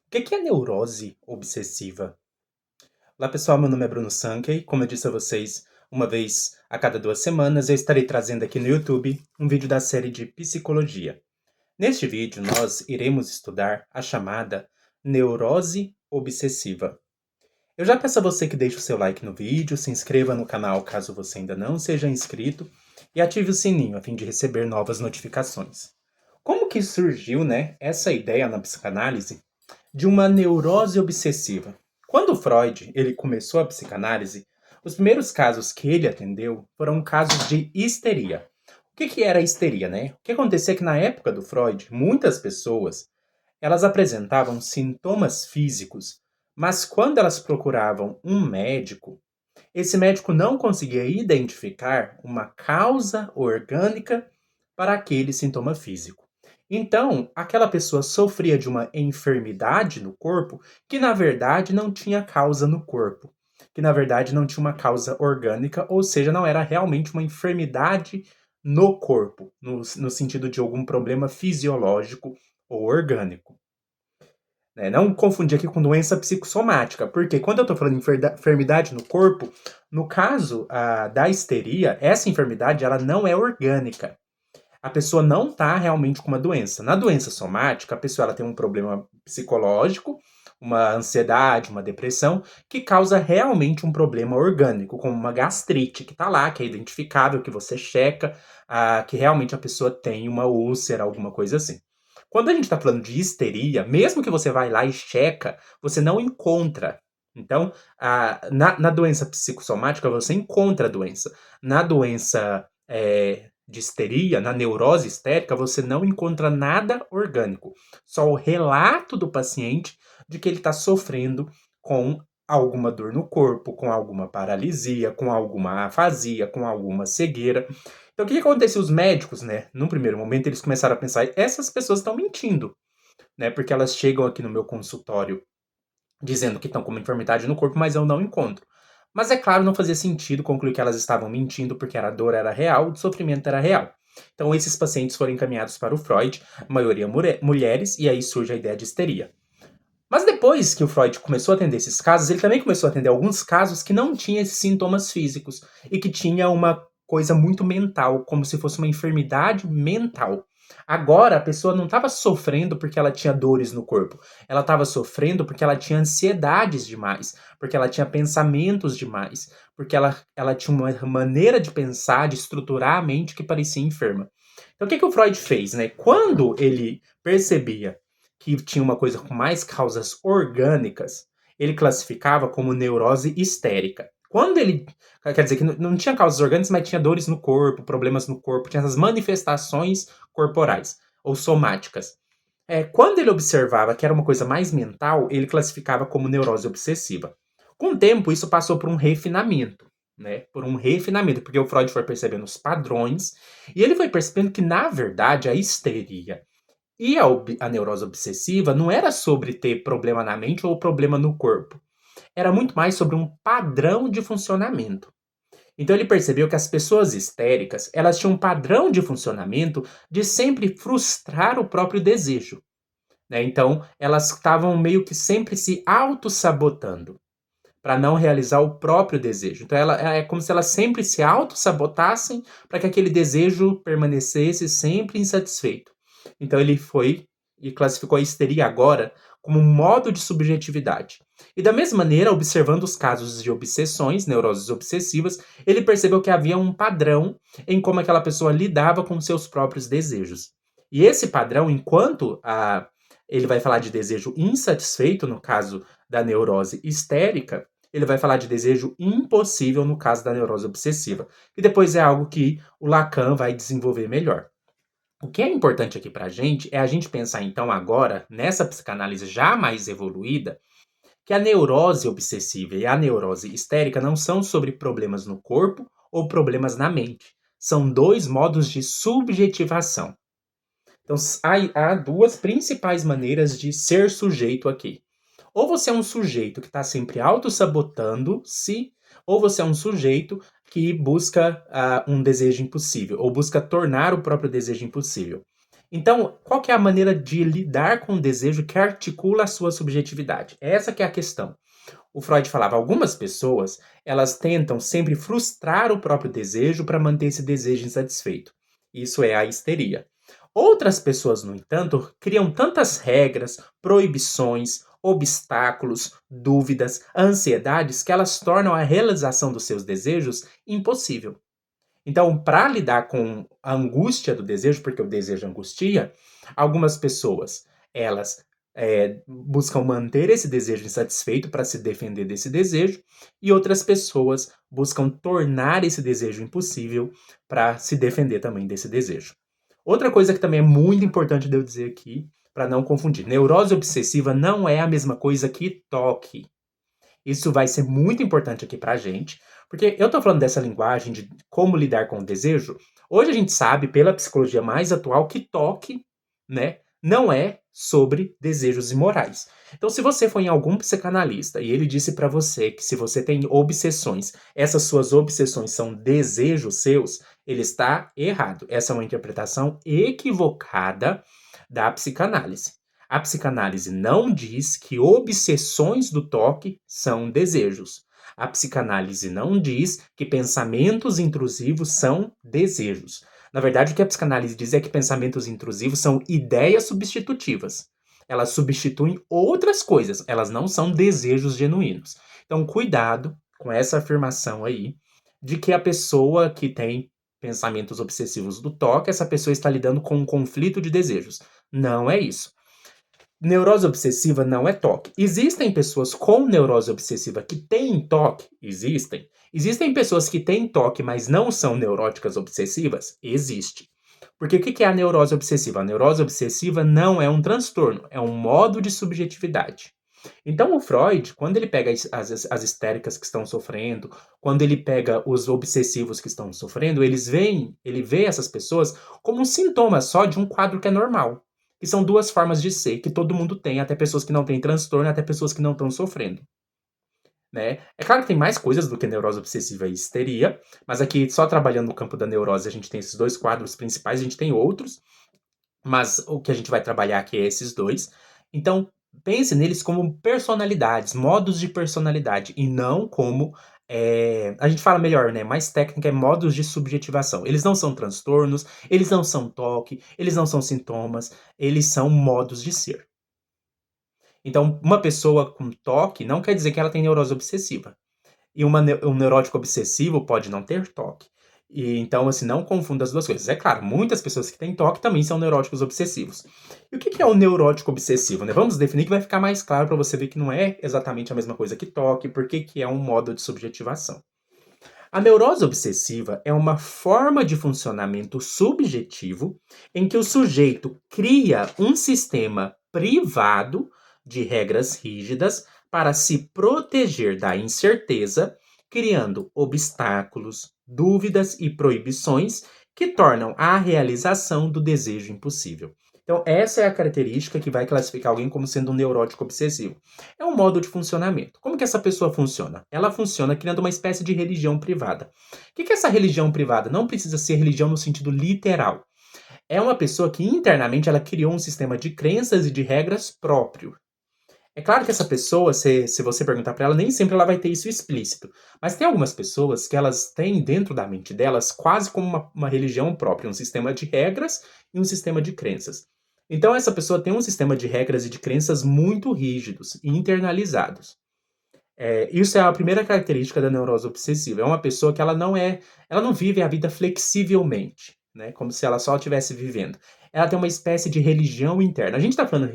O que é neurose obsessiva? Olá pessoal, meu nome é Bruno Sankey. Como eu disse a vocês, uma vez a cada 2 semanas eu estarei trazendo aqui no YouTube um vídeo da série de psicologia. Neste vídeo nós iremos estudar a chamada neurose obsessiva. Eu já peço a você que deixe o seu like no vídeo, se inscreva no canal caso você ainda não seja inscrito e ative o sininho a fim de receber novas notificações. Como que surgiu, essa ideia na psicanálise de uma neurose obsessiva? Quando Freud ele começou a psicanálise, os primeiros casos que ele atendeu foram casos de histeria. O que era a histeria, né? O que acontecia é que na época do Freud, muitas pessoas elas apresentavam sintomas físicos, mas quando elas procuravam um médico, esse médico não conseguia identificar uma causa orgânica para aquele sintoma físico. Então, aquela pessoa sofria de uma enfermidade no corpo que, na verdade, não tinha causa no corpo, que, na verdade, não tinha uma causa orgânica, ou seja, não era realmente uma enfermidade no corpo, no sentido de algum problema fisiológico ou orgânico. Né? Não confundir aqui com doença psicossomática, porque quando eu estou falando de enfermidade no corpo, no caso da histeria, essa enfermidade ela não é orgânica. A pessoa não está realmente com uma doença. Na doença somática, a pessoa ela tem um problema psicológico, uma ansiedade, uma depressão, que causa realmente um problema orgânico, como uma gastrite, que está lá, que é identificável, que você checa, que realmente a pessoa tem uma úlcera, alguma coisa assim. Quando a gente está falando de histeria, mesmo que você vai lá e checa, você não encontra. Então, na doença psicossomática, você encontra a doença. Na doença de histeria, na neurose histérica, você não encontra nada orgânico. Só o relato do paciente de que ele está sofrendo com alguma dor no corpo, com alguma paralisia, com alguma afasia, com alguma cegueira. Então, o que acontece? Os médicos, né, num primeiro momento, eles começaram a pensar, essas pessoas estão mentindo, né, porque elas chegam aqui no meu consultório dizendo que estão com uma enfermidade no corpo, mas eu não encontro. Mas é claro, não fazia sentido concluir que elas estavam mentindo, porque a dor era real, o sofrimento era real. Então, esses pacientes foram encaminhados para o Freud, a maioria mulheres, e aí surge a ideia de histeria. Mas depois que o Freud começou a atender esses casos, ele também começou a atender alguns casos que não tinham esses sintomas físicos e que tinha uma coisa muito mental, como se fosse uma enfermidade mental. Agora, a pessoa não estava sofrendo porque ela tinha dores no corpo. Ela estava sofrendo porque ela tinha ansiedades demais, porque ela tinha pensamentos demais, porque ela tinha uma maneira de pensar, de estruturar a mente que parecia enferma. Então, o que o Freud fez, né? Quando ele percebia que tinha uma coisa com mais causas orgânicas, ele classificava como neurose histérica. Quando ele. Quer dizer que não tinha causas orgânicas, mas tinha dores no corpo, problemas no corpo, tinha essas manifestações corporais ou somáticas. Quando ele observava que era uma coisa mais mental, ele classificava como neurose obsessiva. Com o tempo, isso passou por um refinamento, né? Por um refinamento, porque o Freud foi percebendo os padrões e ele foi percebendo que, na verdade, a histeria e a neurose obsessiva não era sobre ter problema na mente ou problema no corpo. Era muito mais sobre um padrão de funcionamento. Então ele percebeu que as pessoas histéricas, elas tinham um padrão de funcionamento de sempre frustrar o próprio desejo, né? Então, elas estavam meio que sempre se auto-sabotando para não realizar o próprio desejo. Então, é como se elas sempre se auto-sabotassem para que aquele desejo permanecesse sempre insatisfeito. Então, ele foi e classificou a histeria agora como um modo de subjetividade. E da mesma maneira, observando os casos de obsessões, neuroses obsessivas, ele percebeu que havia um padrão em como aquela pessoa lidava com seus próprios desejos. E esse padrão, enquanto ele vai falar de desejo insatisfeito, no caso da neurose histérica, ele vai falar de desejo impossível no caso da neurose obsessiva. E depois é algo que o Lacan vai desenvolver melhor. O que é importante aqui pra gente é a gente pensar então agora, nessa psicanálise já mais evoluída, que a neurose obsessiva e a neurose histérica não são sobre problemas no corpo ou problemas na mente. São dois modos de subjetivação. Então, há duas principais maneiras de ser sujeito aqui. Ou você é um sujeito que está sempre auto-sabotando-se, ou você é um sujeito que busca um desejo impossível, ou busca tornar o próprio desejo impossível. Então, qual que é a maneira de lidar com o desejo que articula a sua subjetividade? Essa que é a questão. O Freud falava, algumas pessoas, elas tentam sempre frustrar o próprio desejo para manter esse desejo insatisfeito. Isso é a histeria. Outras pessoas, no entanto, criam tantas regras, proibições, obstáculos, dúvidas, ansiedades que elas tornam a realização dos seus desejos impossível. Então, para lidar com a angústia do desejo, porque o desejo angustia, algumas pessoas, elas buscam manter esse desejo insatisfeito para se defender desse desejo, e outras pessoas buscam tornar esse desejo impossível para se defender também desse desejo. Outra coisa que também é muito importante de eu dizer aqui, para não confundir, neurose obsessiva não é a mesma coisa que toque. Isso vai ser muito importante aqui pra gente, porque eu tô falando dessa linguagem de como lidar com o desejo. Hoje a gente sabe, pela psicologia mais atual, que toque, né, não é sobre desejos imorais. Então, se você for em algum psicanalista e ele disse pra você que se você tem obsessões, essas suas obsessões são desejos seus, ele está errado. Essa é uma interpretação equivocada da psicanálise. A psicanálise não diz que obsessões do toque são desejos. A psicanálise não diz que pensamentos intrusivos são desejos. Na verdade, o que a psicanálise diz é que pensamentos intrusivos são ideias substitutivas. Elas substituem outras coisas, elas não são desejos genuínos. Então, cuidado com essa afirmação aí de que a pessoa que tem pensamentos obsessivos do toque, essa pessoa está lidando com um conflito de desejos. Não é isso. Neurose obsessiva não é toque. Existem pessoas com neurose obsessiva que têm toque? Existem. Existem pessoas que têm toque, mas não são neuróticas obsessivas? Existe. Porque o que é a neurose obsessiva? A neurose obsessiva não é um transtorno, é um modo de subjetividade. Então, o Freud, quando ele pega as histéricas que estão sofrendo, quando ele pega os obsessivos que estão sofrendo, ele vê essas pessoas como um sintoma só de um quadro que é normal. Que são duas formas de ser que todo mundo tem, até pessoas que não têm transtorno, até pessoas que não estão sofrendo. Né? É claro que tem mais coisas do que neurose obsessiva e histeria, mas aqui só trabalhando no campo da neurose a gente tem esses dois quadros principais, a gente tem outros, mas o que a gente vai trabalhar aqui é esses dois. Então, pense neles como personalidades, modos de personalidade, e não como. A gente fala melhor, né? Mais técnica é modos de subjetivação. Eles não são transtornos, eles não são toque, eles não são sintomas, eles são modos de ser. Então, uma pessoa com toque não quer dizer que ela tem neurose obsessiva. E um neurótico obsessivo pode não ter toque. E então, assim, não confunda as duas coisas. É claro, muitas pessoas que têm toque também são neuróticos obsessivos. E o que é o neurótico obsessivo, né? Vamos definir que vai ficar mais claro para você ver que não é exatamente a mesma coisa que toque, porque que é um modo de subjetivação. A neurose obsessiva é uma forma de funcionamento subjetivo em que o sujeito cria um sistema privado de regras rígidas para se proteger da incerteza, criando obstáculos, dúvidas e proibições que tornam a realização do desejo impossível. Então, essa é a característica que vai classificar alguém como sendo um neurótico obsessivo. É um modo de funcionamento. Como que essa pessoa funciona? Ela funciona criando uma espécie de religião privada. O que é essa religião privada? Não precisa ser religião no sentido literal. É uma pessoa que internamente ela criou um sistema de crenças e de regras próprio. É claro que essa pessoa, se você perguntar para ela, nem sempre ela vai ter isso explícito. Mas tem algumas pessoas que elas têm dentro da mente delas quase como uma religião própria, um sistema de regras e um sistema de crenças. Então essa pessoa tem um sistema de regras e de crenças muito rígidos e internalizados. Isso é a primeira característica da neurose obsessiva. É uma pessoa que ela não vive a vida flexivelmente, né? Como se ela só estivesse vivendo. Ela tem uma espécie de religião interna.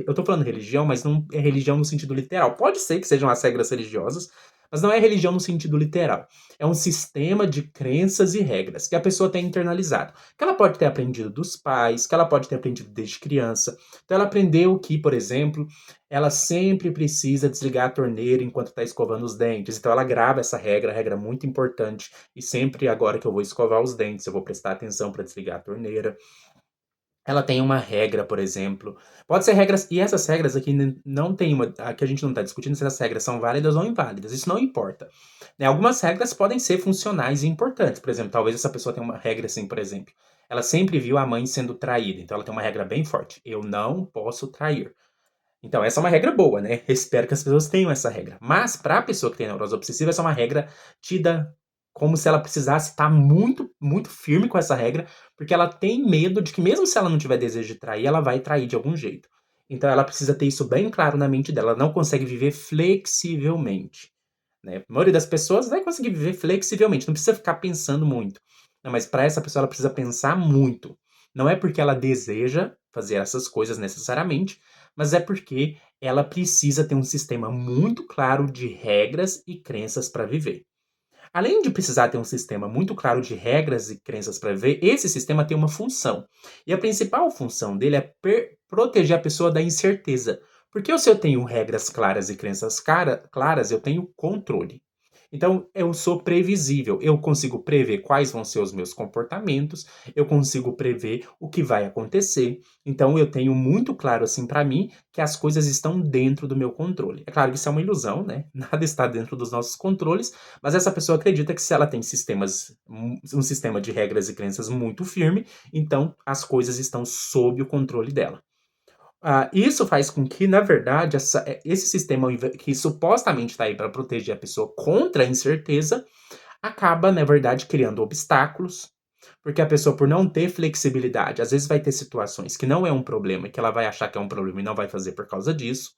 Eu tô falando religião, mas não é religião no sentido literal. Pode ser que sejam as regras religiosas, mas não é religião no sentido literal. É um sistema de crenças e regras que a pessoa tem internalizado. Que ela pode ter aprendido dos pais, que ela pode ter aprendido desde criança. Então ela aprendeu que, por exemplo, ela sempre precisa desligar a torneira enquanto está escovando os dentes. Então ela grava essa regra muito importante. E sempre agora que eu vou escovar os dentes, eu vou prestar atenção para desligar a torneira. Ela tem uma regra, por exemplo. Pode ser regras, e essas regras aqui não tem uma. Aqui a gente não está discutindo se as regras são válidas ou inválidas, isso não importa. Né? Algumas regras podem ser funcionais e importantes. Por exemplo, talvez essa pessoa tenha uma regra assim, por exemplo. ela sempre viu a mãe sendo traída, então ela tem uma regra bem forte: eu não posso trair. Então, essa é uma regra boa, né? Espero que as pessoas tenham essa regra. Mas, para a pessoa que tem neurose obsessiva, essa é uma regra tida como se ela precisasse estar muito, muito firme com essa regra, porque ela tem medo de que, mesmo se ela não tiver desejo de trair, ela vai trair de algum jeito. Então, ela precisa ter isso bem claro na mente dela. Ela não consegue viver flexivelmente, né? A maioria das pessoas vai conseguir viver flexivelmente, não precisa ficar pensando muito. Não, mas para essa pessoa, ela precisa pensar muito. Não é porque ela deseja fazer essas coisas necessariamente, mas é porque ela precisa ter um sistema muito claro de regras e crenças para viver. Além de precisar ter um sistema muito claro de regras e crenças para viver, esse sistema tem uma função. E a principal função dele é proteger a pessoa da incerteza. Porque se eu tenho regras claras e crenças claras, eu tenho controle. Então, eu sou previsível, eu consigo prever quais vão ser os meus comportamentos, eu consigo prever o que vai acontecer. Então, eu tenho muito claro, assim, para mim, que as coisas estão dentro do meu controle. É claro que isso é uma ilusão, né? Nada está dentro dos nossos controles, mas essa pessoa acredita que se ela tem um sistema de regras e crenças muito firme, então as coisas estão sob o controle dela. Isso faz com que, na verdade, esse sistema que supostamente está aí para proteger a pessoa contra a incerteza, acaba, na verdade, criando obstáculos, porque a pessoa, por não ter flexibilidade, às vezes vai ter situações que não é um problema, que ela vai achar que é um problema e não vai fazer por causa disso.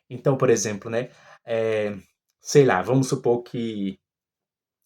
Então, por exemplo, né, eh, sei lá, vamos supor que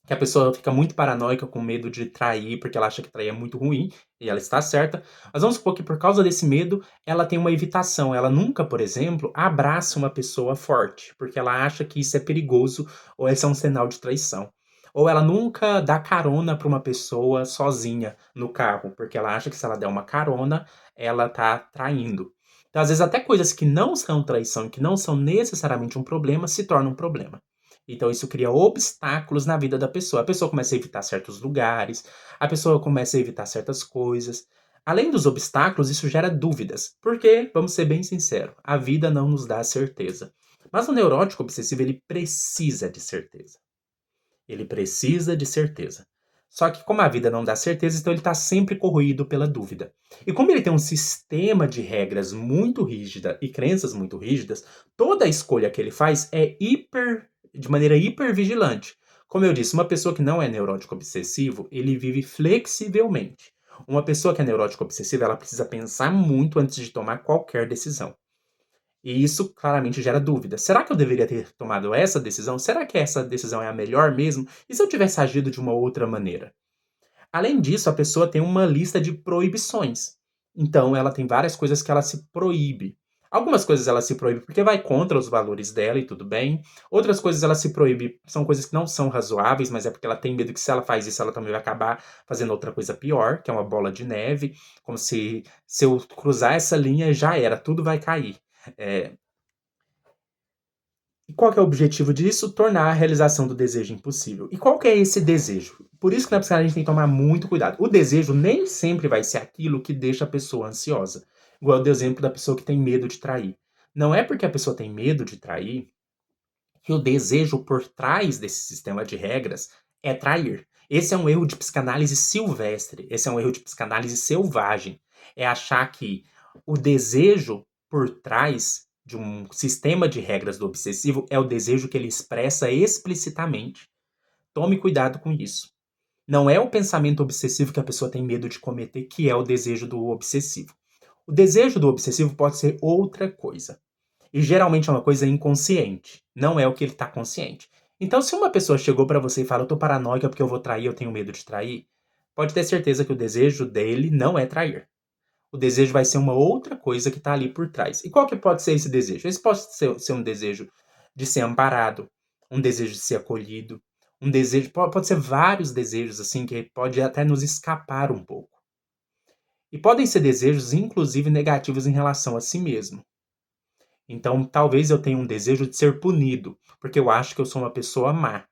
a pessoa fica muito paranoica com medo de trair, porque ela acha que trair é muito ruim, e ela está certa. Mas vamos supor que por causa desse medo, ela tem uma evitação. Ela nunca, por exemplo, abraça uma pessoa forte, porque ela acha que isso é perigoso ou esse é um sinal de traição. Ou ela nunca dá carona para uma pessoa sozinha no carro, porque ela acha que se ela der uma carona, ela tá traindo. Então, às vezes, até coisas que não são traição e que não são necessariamente um problema se tornam um problema. Então isso cria obstáculos na vida da pessoa. A pessoa começa a evitar certos lugares, a pessoa começa a evitar certas coisas. Além dos obstáculos, isso gera dúvidas. Porque, vamos ser bem sinceros, a vida não nos dá certeza. Mas o neurótico obsessivo, ele precisa de certeza. Ele precisa de certeza. Só que como a vida não dá certeza, então ele está sempre corroído pela dúvida. E como ele tem um sistema de regras muito rígida e crenças muito rígidas, toda a escolha que ele faz é de maneira hipervigilante. Como eu disse, uma pessoa que não é neurótico obsessivo, ele vive flexivelmente. Uma pessoa que é neurótico obsessiva, ela precisa pensar muito antes de tomar qualquer decisão. E isso claramente gera dúvida. Será que eu deveria ter tomado essa decisão? Será que essa decisão é a melhor mesmo? E se eu tivesse agido de uma outra maneira? Além disso, a pessoa tem uma lista de proibições. Então, ela tem várias coisas que ela se proíbe. Algumas coisas ela se proíbe porque vai contra os valores dela e tudo bem. Outras coisas ela se proíbe, são coisas que não são razoáveis, mas é porque ela tem medo que se ela faz isso, ela também vai acabar fazendo outra coisa pior, que é uma bola de neve, como se eu cruzar essa linha já era, tudo vai cair. É, e qual que é o objetivo disso? Tornar a realização do desejo impossível. E qual que é esse desejo? Por isso que na psicanálise a gente tem que tomar muito cuidado. O desejo nem sempre vai ser aquilo que deixa a pessoa ansiosa. Igual do exemplo da pessoa que tem medo de trair. Não é porque a pessoa tem medo de trair que o desejo por trás desse sistema de regras é trair. Esse é um erro de psicanálise silvestre. Esse é um erro de psicanálise selvagem. É achar que o desejo por trás de um sistema de regras do obsessivo é o desejo que ele expressa explicitamente. Tome cuidado com isso. Não é o pensamento obsessivo que a pessoa tem medo de cometer que é o desejo do obsessivo. O desejo do obsessivo pode ser outra coisa. E geralmente é uma coisa inconsciente, não é o que ele está consciente. Então, se uma pessoa chegou para você e fala, eu tô paranoica porque eu vou trair, eu tenho medo de trair, pode ter certeza que o desejo dele não é trair. O desejo vai ser uma outra coisa que está ali por trás. E qual que pode ser esse desejo? Esse pode ser um desejo de ser amparado, um desejo de ser acolhido, um desejo, pode ser vários desejos assim que pode até nos escapar um pouco. E podem ser desejos, inclusive, negativos em relação a si mesmo. Então, talvez eu tenha um desejo de ser punido, porque eu acho que eu sou uma pessoa má.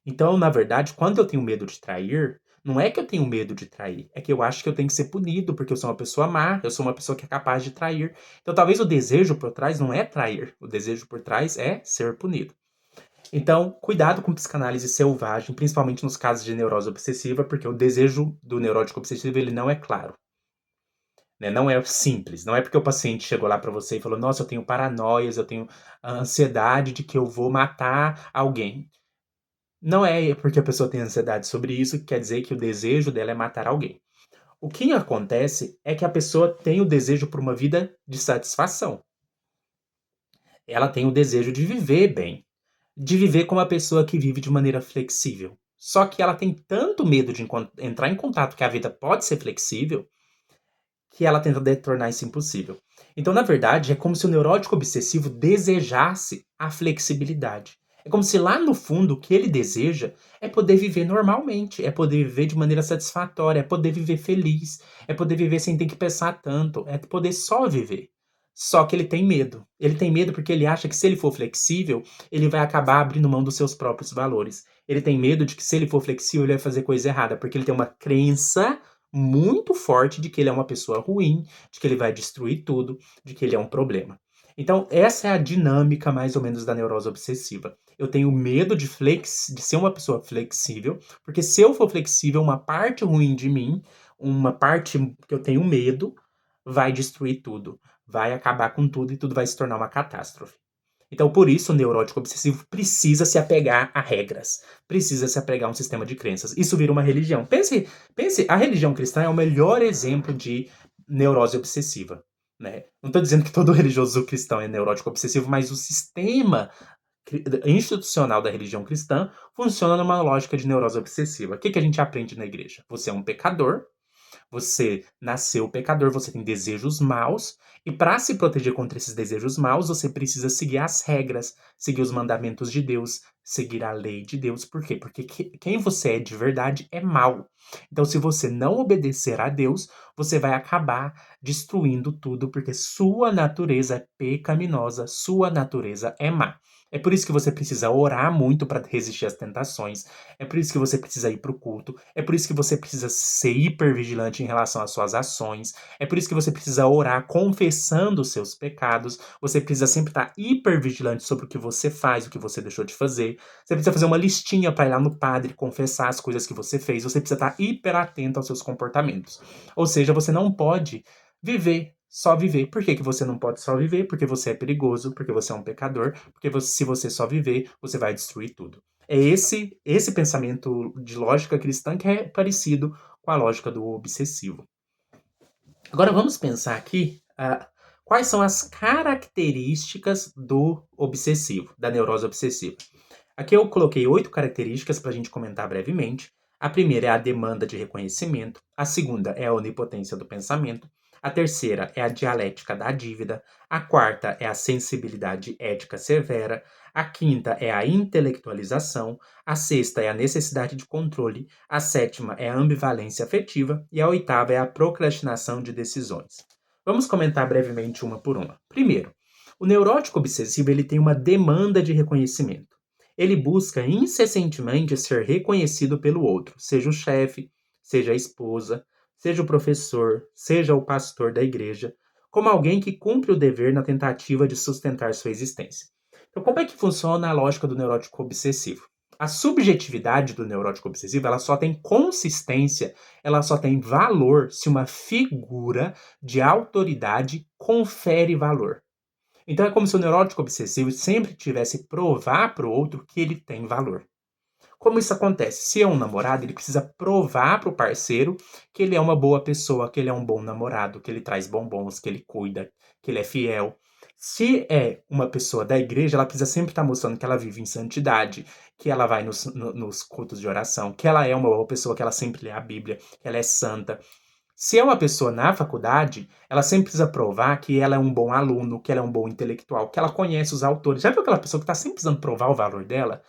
Então, na verdade, quando eu tenho medo de trair, não é que eu tenho medo de trair, é que eu acho que eu tenho que ser punido, porque eu sou uma pessoa má, eu sou uma pessoa que é capaz de trair. Então, talvez o desejo por trás não é trair, o desejo por trás é ser punido. Então, cuidado com psicanálise selvagem, principalmente nos casos de neurose obsessiva, porque o desejo do neurótico obsessivo ele não é claro, né? Não é simples. Não é porque o paciente chegou lá para você e falou: Nossa, eu tenho paranoias, eu tenho a ansiedade de que eu vou matar alguém. Não é porque a pessoa tem ansiedade sobre isso que quer dizer que o desejo dela é matar alguém. O que acontece é que a pessoa tem o desejo por uma vida de satisfação. Ela tem o desejo de viver bem, de viver como uma pessoa que vive de maneira flexível. Só que ela tem tanto medo de entrar em contato que a vida pode ser flexível, que ela tenta tornar isso impossível. Então, na verdade, é como se o neurótico obsessivo desejasse a flexibilidade. É como se lá no fundo o que ele deseja é poder viver normalmente, é poder viver de maneira satisfatória, é poder viver feliz, é poder viver sem ter que pensar tanto, é poder só viver. Só que ele tem medo. Ele tem medo porque ele acha que se ele for flexível, ele vai acabar abrindo mão dos seus próprios valores. Ele tem medo de que se ele for flexível, ele vai fazer coisa errada, porque ele tem uma crença muito forte de que ele é uma pessoa ruim, de que ele vai destruir tudo, de que ele é um problema. Então, essa é a dinâmica mais ou menos da neurose obsessiva. Eu tenho medo de ser uma pessoa flexível, porque se eu for flexível, uma parte ruim de mim, uma parte que eu tenho medo, vai destruir tudo, vai acabar com tudo e tudo vai se tornar uma catástrofe. Então, por isso, o neurótico obsessivo precisa se apegar a regras, precisa se apegar a um sistema de crenças. Isso vira uma religião. Pense, a religião cristã é o melhor exemplo de neurose obsessiva. Né? Não estou dizendo que todo religioso cristão é neurótico obsessivo, mas o sistema institucional da religião cristã funciona numa lógica de neurose obsessiva. O que, que a gente aprende na igreja? Você é um pecador, você nasceu pecador, você tem desejos maus, e para se proteger contra esses desejos maus, você precisa seguir as regras, seguir os mandamentos de Deus, seguir a lei de Deus. Por quê? Porque quem você é de verdade é mau. Então, se você não obedecer a Deus, você vai acabar destruindo tudo, porque sua natureza é pecaminosa, sua natureza é má. É por isso que você precisa orar muito para resistir às tentações. É por isso que você precisa ir para o culto. É por isso que você precisa ser hipervigilante em relação às suas ações. É por isso que você precisa orar confessando os seus pecados. Você precisa sempre estar hipervigilante sobre o que você faz, o que você deixou de fazer. Você precisa fazer uma listinha para ir lá no padre confessar as coisas que você fez. Você precisa estar hiper atento aos seus comportamentos. Ou seja, você não pode viver só viver. Por que, que você não pode só viver? Porque você é perigoso, porque você é um pecador, porque se você só viver, você vai destruir tudo. É esse pensamento de lógica cristã que é parecido com a lógica do obsessivo. Agora vamos pensar aqui quais são as características do obsessivo, da neurose obsessiva. Aqui eu coloquei 8 características para a gente comentar brevemente. A primeira é a demanda de reconhecimento, a segunda é a onipotência do pensamento, a terceira é a dialética da dívida, a quarta é a sensibilidade ética severa, a quinta é a intelectualização, a sexta é a necessidade de controle, a sétima é a ambivalência afetiva e a oitava é a procrastinação de decisões. Vamos comentar brevemente uma por uma. Primeiro, o neurótico obsessivo ele tem uma demanda de reconhecimento. Ele busca incessantemente ser reconhecido pelo outro, seja o chefe, seja a esposa, seja o professor, seja o pastor da igreja, como alguém que cumpre o dever na tentativa de sustentar sua existência. Então, como é que funciona a lógica do neurótico obsessivo? A subjetividade do neurótico obsessivo, ela só tem consistência, ela só tem valor se uma figura de autoridade confere valor. Então é como se o neurótico obsessivo sempre tivesse que provar para o outro que ele tem valor. Como isso acontece? Se é um namorado, ele precisa provar para o parceiro que ele é uma boa pessoa, que ele é um bom namorado, que ele traz bombons, que ele cuida, que ele é fiel. Se é uma pessoa da igreja, ela precisa sempre estar mostrando que ela vive em santidade, que ela vai nos cultos de oração, que ela é uma boa pessoa, que ela sempre lê a Bíblia, que ela é santa. Se é uma pessoa na faculdade, ela sempre precisa provar que ela é um bom aluno, que ela é um bom intelectual, que ela conhece os autores. Já viu aquela pessoa que está sempre precisando provar o valor dela?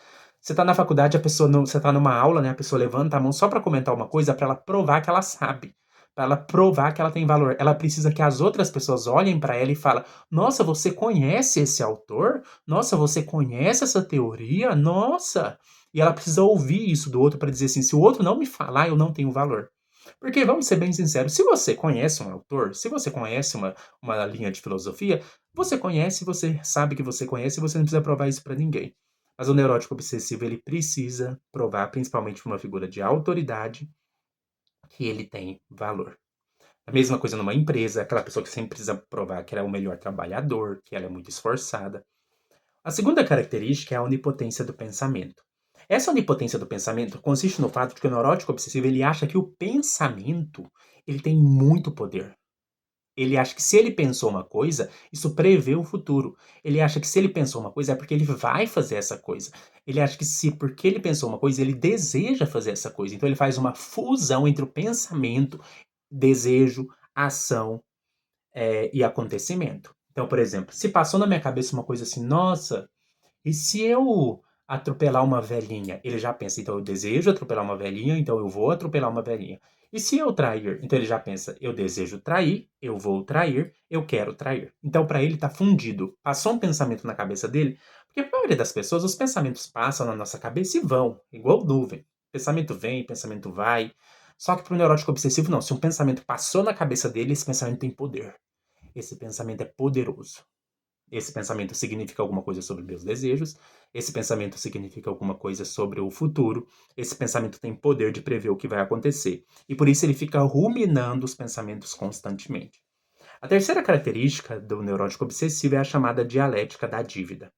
Você está na faculdade, a pessoa não, você está numa aula, né? A pessoa levanta a mão só para comentar uma coisa, para ela provar que ela sabe, para ela provar que ela tem valor. Ela precisa que as outras pessoas olhem para ela e falem: Nossa, você conhece esse autor? Nossa, você conhece essa teoria? Nossa! E ela precisa ouvir isso do outro para dizer assim: se o outro não me falar, eu não tenho valor. Porque, vamos ser bem sinceros, se você conhece um autor, se você conhece uma linha de filosofia, você conhece, você sabe que você conhece e você não precisa provar isso para ninguém. Mas o neurótico obsessivo, ele precisa provar, principalmente para uma figura de autoridade, que ele tem valor. A mesma coisa numa empresa, aquela pessoa que sempre precisa provar que ela é o melhor trabalhador, que ela é muito esforçada. A segunda característica é a onipotência do pensamento. Essa onipotência do pensamento consiste no fato de que o neurótico obsessivo ele acha que o pensamento ele tem muito poder. Ele acha que se ele pensou uma coisa, isso prevê o futuro. Ele acha que se ele pensou uma coisa é porque ele vai fazer essa coisa. Ele acha que se porque ele pensou uma coisa, ele deseja fazer essa coisa. Então ele faz uma fusão entre o pensamento, desejo, ação, e acontecimento. Então, por exemplo, se passou na minha cabeça uma coisa assim, nossa, e se eu atropelar uma velhinha? Ele já pensa, então eu desejo atropelar uma velhinha, então eu vou atropelar uma velhinha. E se eu trair? Então ele já pensa, eu desejo trair, eu vou trair, eu quero trair. Então para ele tá fundido. Passou um pensamento na cabeça dele, porque a maioria das pessoas, os pensamentos passam na nossa cabeça e vão, igual nuvem. Pensamento vem, pensamento vai. Só que pro neurótico obsessivo não, se um pensamento passou na cabeça dele, esse pensamento tem poder. Esse pensamento é poderoso. Esse pensamento significa alguma coisa sobre meus desejos, esse pensamento significa alguma coisa sobre o futuro, esse pensamento tem poder de prever o que vai acontecer. E por isso ele fica ruminando os pensamentos constantemente. A terceira característica do neurótico obsessivo é a chamada dialética da dívida,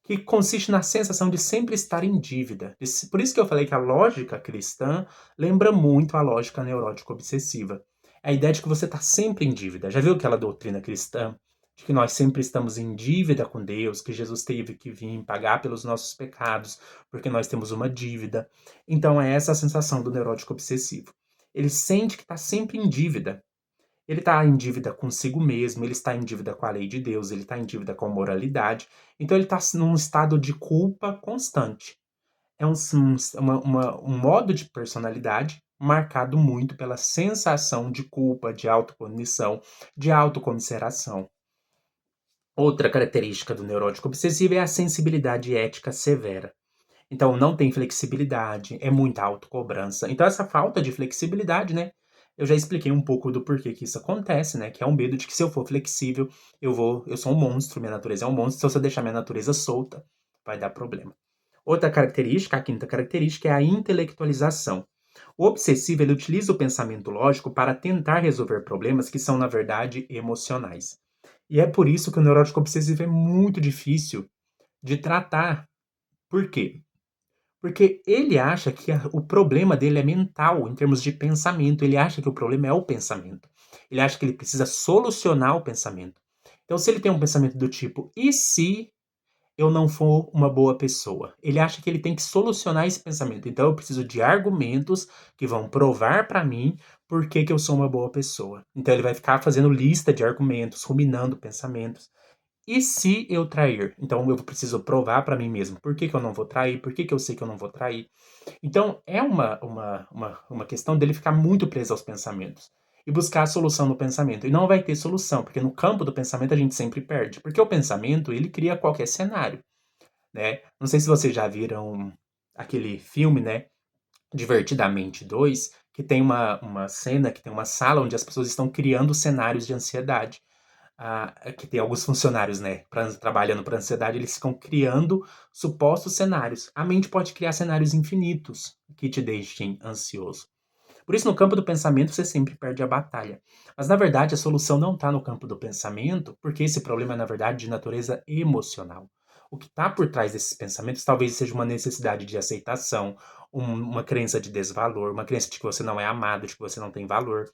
que consiste na sensação de sempre estar em dívida. Por isso que eu falei que a lógica cristã lembra muito a lógica neurótico obsessiva. É a ideia de que você está sempre em dívida. Já viu aquela doutrina cristã de que nós sempre estamos em dívida com Deus, que Jesus teve que vir pagar pelos nossos pecados, porque nós temos uma dívida? Então é essa a sensação do neurótico obsessivo. Ele sente que está sempre em dívida. Ele está em dívida consigo mesmo, ele está em dívida com a lei de Deus, ele está em dívida com a moralidade. Então ele está num estado de culpa constante. É um modo de personalidade marcado muito pela sensação de culpa, de autopunição, de autocomiseração. Outra característica do neurótico obsessivo é a sensibilidade ética severa. Então não tem flexibilidade, é muita autocobrança. Então essa falta de flexibilidade, né? Eu já expliquei um pouco do porquê que isso acontece, né? Que é um medo de que se eu for flexível, eu sou um monstro, minha natureza é um monstro, se eu deixar minha natureza solta, vai dar problema. Outra característica, a quinta característica, é a intelectualização. O obsessivo, ele utiliza o pensamento lógico para tentar resolver problemas que são, na verdade, emocionais. E é por isso que o neurótico obsessivo é muito difícil de tratar. Por quê? Porque ele acha que o problema dele é mental, em termos de pensamento. Ele acha que o problema é o pensamento. Ele acha que ele precisa solucionar o pensamento. Então, se ele tem um pensamento do tipo, e se eu não for uma boa pessoa? Ele acha que ele tem que solucionar esse pensamento. Então, eu preciso de argumentos que vão provar para mim por que eu sou uma boa pessoa. Então, ele vai ficar fazendo lista de argumentos, ruminando pensamentos. E se eu trair? Então eu preciso provar para mim mesmo por que eu não vou trair, por que eu sei que eu não vou trair. Então é uma questão dele ficar muito preso aos pensamentos e buscar a solução no pensamento. E não vai ter solução, porque no campo do pensamento a gente sempre perde. Porque o pensamento, ele cria qualquer cenário, né? Não sei se vocês já viram aquele filme, né? Divertidamente 2, que tem uma cena, que tem uma sala onde as pessoas estão criando cenários de ansiedade. Que tem alguns funcionários, né, trabalhando para ansiedade, eles ficam criando supostos cenários. A mente pode criar cenários infinitos que te deixem ansioso. Por isso, no campo do pensamento, você sempre perde a batalha. Mas, na verdade, a solução não está no campo do pensamento, porque esse problema é, na verdade, de natureza emocional. O que está por trás desses pensamentos talvez seja uma necessidade de aceitação, uma crença de desvalor, uma crença de que você não é amado, de que você não tem valor.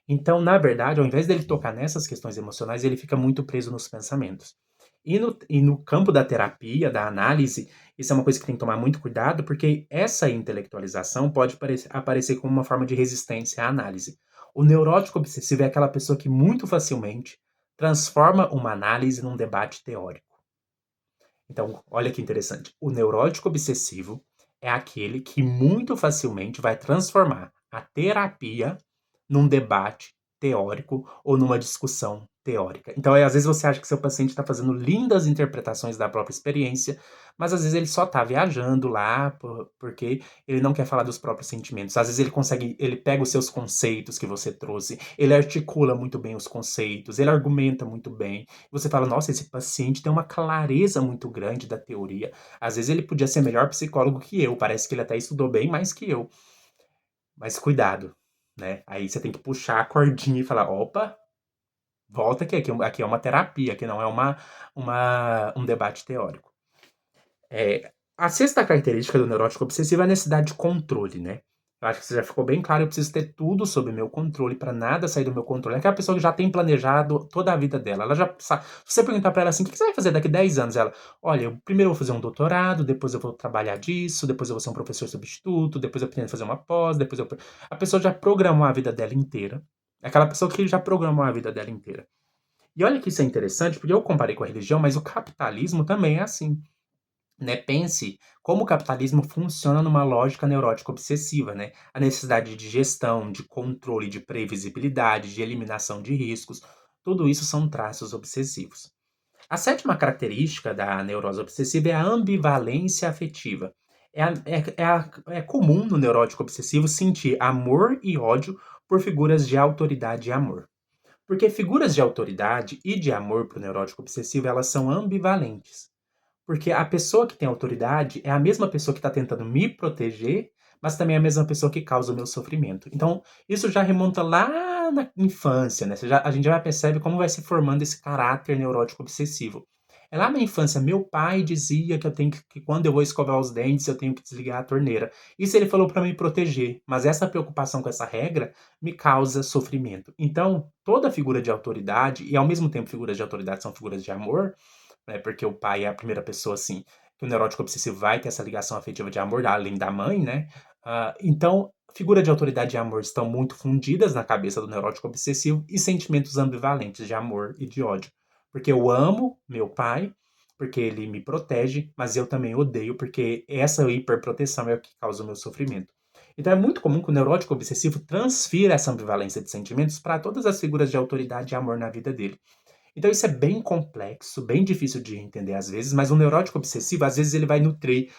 Então, na verdade, ao invés dele tocar nessas questões emocionais, ele fica muito preso nos pensamentos. E no campo da terapia, da análise, isso é uma coisa que tem que tomar muito cuidado, porque essa intelectualização pode aparecer como uma forma de resistência à análise. O neurótico obsessivo é aquela pessoa que muito facilmente transforma uma análise num debate teórico. Então, olha que interessante. O neurótico obsessivo é aquele que muito facilmente vai transformar a terapia num debate teórico ou numa discussão teórica. Então, às vezes você acha que seu paciente está fazendo lindas interpretações da própria experiência, mas às vezes ele só está viajando lá porque ele não quer falar dos próprios sentimentos. Às vezes ele pega os seus conceitos que você trouxe, ele articula muito bem os conceitos, ele argumenta muito bem. Você fala, nossa, esse paciente tem uma clareza muito grande da teoria. Às vezes ele podia ser melhor psicólogo que eu, parece que ele até estudou bem mais que eu. Mas cuidado, né? Aí você tem que puxar a cordinha e falar, opa, volta aqui é uma terapia, aqui não é um debate teórico. A sexta característica do neurótico obsessivo é a necessidade de controle, né? Eu acho que isso já ficou bem claro, eu preciso ter tudo sob meu controle para nada sair do meu controle. É aquela pessoa que já tem planejado toda a vida dela. Ela já sabe. Se você perguntar para ela assim, o que você vai fazer daqui a 10 anos? Ela, olha, eu primeiro vou fazer um doutorado, depois eu vou trabalhar disso, depois eu vou ser um professor substituto, depois eu pretendo fazer uma pós, depois eu... A pessoa já programou a vida dela inteira. É aquela pessoa que já programou a vida dela inteira. E olha que isso é interessante, porque eu comparei com a religião, mas o capitalismo também é assim, né? Pense como o capitalismo funciona numa lógica neurótica obsessiva, né? A necessidade de gestão, de controle, de previsibilidade, de eliminação de riscos, tudo isso são traços obsessivos. A sétima característica da neurose obsessiva é a ambivalência afetiva. É comum no neurótico obsessivo sentir amor e ódio por figuras de autoridade e amor. Porque figuras de autoridade e de amor para o neurótico obsessivo, elas são ambivalentes. Porque a pessoa que tem autoridade é a mesma pessoa que está tentando me proteger, mas também é a mesma pessoa que causa o meu sofrimento. Então, isso já remonta lá na infância, né? A gente já percebe como vai se formando esse caráter neurótico obsessivo. É lá na infância, meu pai dizia que que quando eu vou escovar os dentes, eu tenho que desligar a torneira. Isso ele falou para me proteger, mas essa preocupação com essa regra me causa sofrimento. Então, toda figura de autoridade, e ao mesmo tempo figuras de autoridade são figuras de amor, né? Porque o pai é a primeira pessoa, assim, que o neurótico obsessivo vai ter essa ligação afetiva de amor, além da mãe, né? Então, figura de autoridade e amor estão muito fundidas na cabeça do neurótico obsessivo e sentimentos ambivalentes de amor e de ódio. Porque eu amo meu pai, porque ele me protege, mas eu também odeio, porque essa hiperproteção é o que causa o meu sofrimento. Então é muito comum que o neurótico obsessivo transfira essa ambivalência de sentimentos para todas as figuras de autoridade e amor na vida dele. Então isso é bem complexo, bem difícil de entender às vezes, mas o neurótico obsessivo, às vezes, ele vai nutrir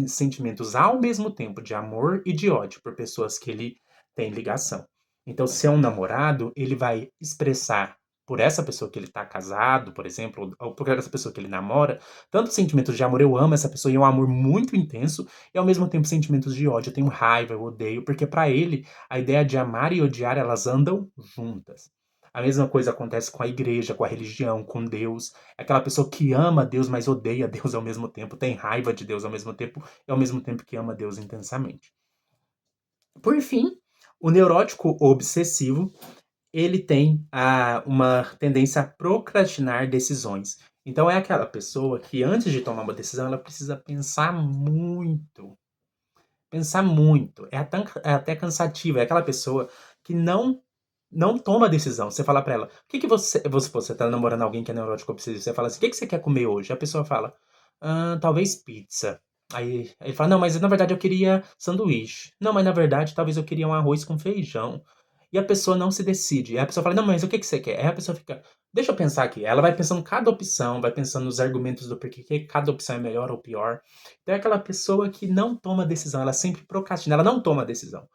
sentimentos ao mesmo tempo de amor e de ódio por pessoas que ele tem ligação. Então, se é um namorado, ele vai expressar por essa pessoa que ele está casado, por exemplo, ou por essa pessoa que ele namora, tanto sentimentos de amor, eu amo essa pessoa e é um amor muito intenso, e ao mesmo tempo sentimentos de ódio, eu tenho raiva, eu odeio, porque para ele a ideia de amar e odiar, elas andam juntas. A mesma coisa acontece com a igreja, com a religião, com Deus. É aquela pessoa que ama Deus, mas odeia Deus ao mesmo tempo, tem raiva de Deus ao mesmo tempo, e ao mesmo tempo que ama Deus intensamente. Por fim, o neurótico obsessivo, ele tem uma tendência a procrastinar decisões. Então é aquela pessoa que antes de tomar uma decisão, ela precisa pensar muito. Pensar muito. É até cansativo. É aquela pessoa que não toma decisão. Você fala pra ela, o que que você tá namorando alguém que é neurótico obsessivo, você fala assim, o que que você quer comer hoje? A pessoa fala, talvez pizza. Aí ele fala, não, mas na verdade eu queria sanduíche. Não, mas na verdade talvez eu queria um arroz com feijão. E a pessoa não se decide. Aí a pessoa fala, não, mas o que que você quer? Aí a pessoa fica, deixa eu pensar aqui. Ela vai pensando cada opção, vai pensando nos argumentos do porquê que cada opção é melhor ou pior. Então é aquela pessoa que não toma decisão, ela sempre procrastina, ela não toma decisão.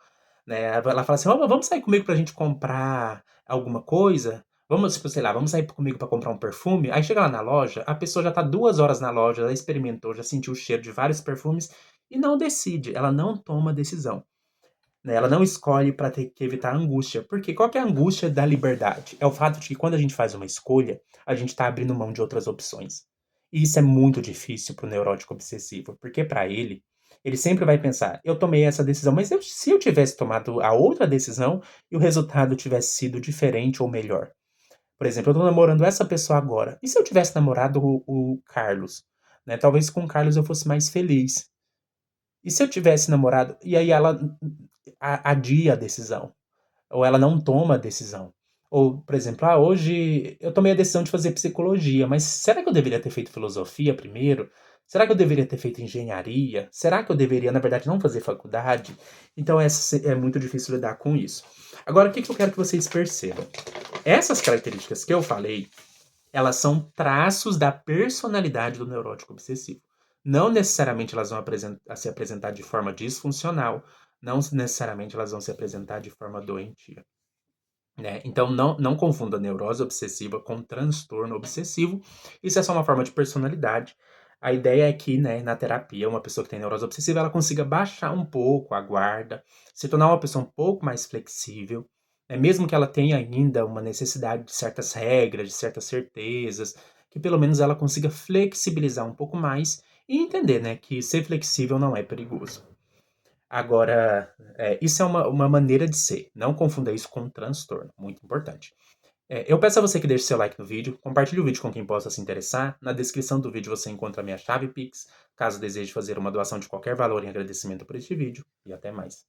Né? Ela fala assim: vamos sair comigo pra gente comprar alguma coisa? Vamos, tipo, sei lá, vamos sair comigo pra comprar um perfume? Aí chega lá na loja, a pessoa já tá 2 horas na loja, ela experimentou, já sentiu o cheiro de vários perfumes e não decide, ela não toma decisão. Né? Ela não escolhe para ter que evitar a angústia. Porque qual que é a angústia da liberdade? É o fato de que quando a gente faz uma escolha, a gente está abrindo mão de outras opções. E isso é muito difícil para o neurótico obsessivo, porque para ele sempre vai pensar: eu tomei essa decisão, mas se eu tivesse tomado a outra decisão e o resultado tivesse sido diferente ou melhor? Por exemplo, eu estou namorando essa pessoa agora. E se eu tivesse namorado o Carlos? Né? Talvez com o Carlos eu fosse mais feliz. E se eu tivesse namorado? E aí ela adia a decisão. Ou ela não toma a decisão. Ou, por exemplo, hoje eu tomei a decisão de fazer psicologia, mas será que eu deveria ter feito filosofia primeiro? Será que eu deveria ter feito engenharia? Será que eu deveria, na verdade, não fazer faculdade? Então, é muito difícil lidar com isso. Agora, o que eu quero que vocês percebam? Essas características que eu falei, elas são traços da personalidade do neurótico obsessivo. Não necessariamente elas vão se apresentar de forma disfuncional, não necessariamente elas vão se apresentar de forma doentia. Né? Então, não confunda neurose obsessiva com transtorno obsessivo. Isso é só uma forma de personalidade. A ideia é que, né, na terapia, uma pessoa que tem neurose obsessiva, ela consiga baixar um pouco a guarda, se tornar uma pessoa um pouco mais flexível, né? Mesmo que ela tenha ainda uma necessidade de certas regras, de certas certezas, que pelo menos ela consiga flexibilizar um pouco mais e entender, né, que ser flexível não é perigoso. Agora, isso é uma maneira de ser. Não confunda isso com transtorno. Muito importante. Eu peço a você que deixe seu like no vídeo, compartilhe o vídeo com quem possa se interessar. Na descrição do vídeo você encontra a minha chave Pix, caso deseje fazer uma doação de qualquer valor em agradecimento por este vídeo. E até mais.